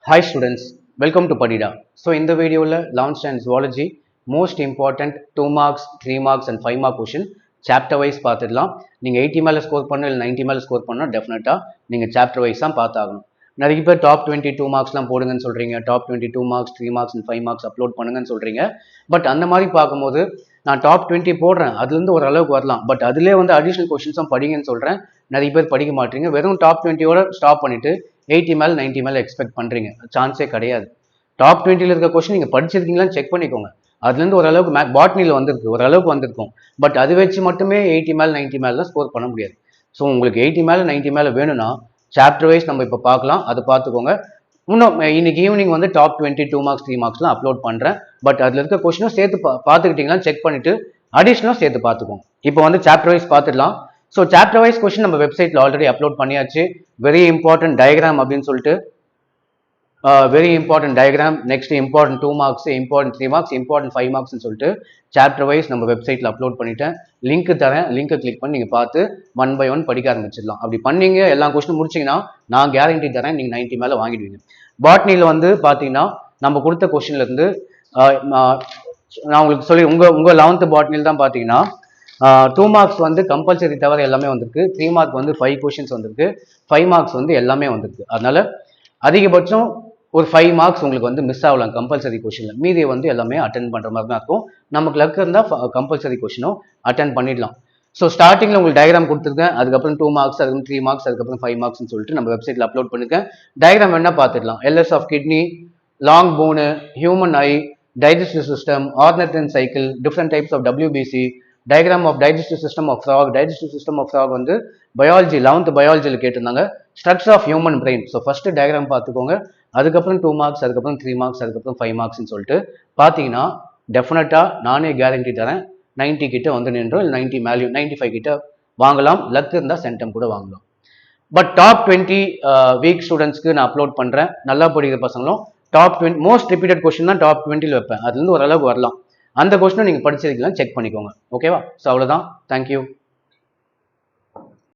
Hi students, welcome to Padida. So in the video, 11th standard zoology, most important 2 marks, 3 marks and 5 mark question, chapter wise பார்த்துடலாம். நீங்கள் 80 மேலே score பண்ணணும் இல்லை 90 மேலே score பண்ணணும் டெஃபினட்டாக நீங்கள் சாப்டர் வைஸ் தான் பார்த்தாகணும். நிறைய பேர் டாப் 22 மார்க்ஸ்லாம் போடுங்கன்னு சொல்கிறீங்க, top 22 marks 3 marks and 5 marks upload பண்ணுங்கன்னு சொல்கிறீங்க. பட் அந்த மாதிரி பார்க்கும்போது நான் டாப் 20 போடுறேன், அதுலேருந்து ஒரு அளவுக்கு வரலாம். பட் அதிலே வந்து அடிஷ்னல் கொஷின்ஸும் படிங்கன்னு சொல்கிறேன். நிறைய பேர் படிக்க மாட்டீங்க, வெறும் டாப் 20யோட ஸ்டாப் பண்ணிவிட்டு 80 மேலே 90 மேலே எக்ஸ்பெக்ட் பண்ணுறீங்க. சான்ஸே கிடையாது. டாப் 20ல் இருக்க கொஸ்டின் நீங்கள் படிச்சிருக்கீங்களான்னு செக் பண்ணிக்கோங்க. அதுலேருந்து ஓரளவுக்கு பாட்னியில் வந்திருக்கு, ஓரளவுக்கு வந்திருக்கும். பட் அது வச்சு மட்டுமே 80 மேலே 90 மேலே தான் ஸ்கோர் பண்ண முடியாது. ஸோ உங்களுக்கு 80 மேலே 90 மேலே வேணும்னா சாப்டர் வைஸ் நம்ம இப்போ பார்க்கலாம், அதை பார்த்துக்கோங்க. இன்னும் இன்னைக்கு ஈவினிங் வந்து டாப் 20 2 மார்க்ஸ் 3 மார்க்ஸ்லாம் அப்லோட் பண்ணுறேன். பட் அதில் இருக்க கொஸ்டினும் சேர்த்து பார்த்துக்கிட்டிங்களான்னு செக் பண்ணிவிட்டு அடிஷ்னலாக சேர்த்து பார்த்துக்கோங்க. இப்போ வந்து சாப்டர் வைஸ் பார்த்துடலாம். ஸோ சாப்டர் வைஸ் கொஸ்டின் நம்ம வெப்சைட்டில் ஆல்ரெடி அப்லோட் பண்ணியாச்சு. வெரி இம்பார்ட்டன்ட் டயக்ராம் அப்படின்னு சொல்லிட்டு very important diagram, next important 2 marks, important 3 marks, important 5 மார்க்ஸ்னு சொல்லிட்டு சாப்டர் வைஸ் நம்ம வெப்சைட்டில் அப்லோட் பண்ணிட்டேன். லிங்க் தரேன், லிங்க்கை கிளிக் பண்ணி நீங்கள் பார்த்து 1 by 1 படிக்க ஆரம்பிச்சிடலாம். அப்படி பண்ணீங்க எல்லா கொஸ்டின் முடிச்சிங்கன்னா நான் கேரண்டி தரேன், நீங்கள் 90 மேலே வாங்கிடுவீங்க. பாட்னியில் வந்து பார்த்தீங்கன்னா நம்ம கொடுத்த கொஸ்டின்லேருந்து நான் உங்களுக்கு சொல்லி உங்கள் 11th பாட்னியில் தான் பார்த்தீங்கன்னா 2 மார்க்ஸ் வந்து கம்பல்சரி தவிர எல்லாமே வந்திருக்கு. 3 மார்க் வந்து 5 கொஷின்ஸ் வந்திருக்கு. 5 மார்க்ஸ் வந்து எல்லாமே வந்திருக்கு. அதனால அதிகபட்சம் ஒரு 5 மார்க்ஸ் உங்களுக்கு வந்து மிஸ் ஆகலாம் கம்பல்சரி கொஷினில். மீதியை வந்து எல்லாமே அட்டென்ட் பண்ணுற மாதிரி தான் இருக்கும். நமக்கு லக் இருந்தால் கம்பல்சரி கொஷினும் அட்டென்ட் பண்ணிடலாம். ஸோ ஸ்டார்டிங்கில் உங்களுக்கு டயக்ராம் கொடுத்துருக்கேன், அதுக்கப்புறம் 2 மார்க்ஸ், அதுக்கப்புறம் 3 மார்க்ஸ், அதுக்கப்புறம் 5 மார்க்ஸ்னு சொல்லிட்டு நம்ம வெப்சைட்டில் அப்லோட் பண்ணிருக்கேன். டயக்ராம் வேணா பார்த்துக்கலாம். LS of kidney, long bone, human eye, digestive system, Ornithine cycle, different types of WBC, diagram of digestive system of frog. Digestive system of frog வந்து பயாலஜி 11th பயாலஜியில் கேட்டிருந்தாங்க. Structure of human brain. So first diagram பார்த்துக்கோங்க, அதுக்கப்புறம் 2 marks, அதுக்கப்புறம் 3 marks, அதுக்கப்புறம் 5 மார்க்ஸ்னு சொல்லிட்டு பார்த்தீங்கன்னா டெஃபினட்டாக நானே கேரண்டி தரேன் 90 கிட்ட வந்து நின்றோம். இல்லை 90 மேலேயும் 95 கிட்ட வாங்கலாம். லக் இருந்தால் சென்டம் கூட வாங்கலாம். பட் டாப் 20 வீக் ஸ்டூடெண்ட்ஸ்க்கு நான் அப்லோட் பண்ணுறேன். நல்லா படிக்கிற பசங்களும் டாப் 20 மோஸ்ட் ரிப்பீட்டட் கொஸ்டின் தான் டாப் 20ல் வைப்பேன். அதுலேருந்து ஓரளவுக்கு வரலாம். அந்த கொஸ்டினும் நீங்கள் படிச்சிருக்கலாம், செக் பண்ணிக்கோங்க. ஓகேவா? ஸோ அவ்வளோதான். தேங்க்யூ.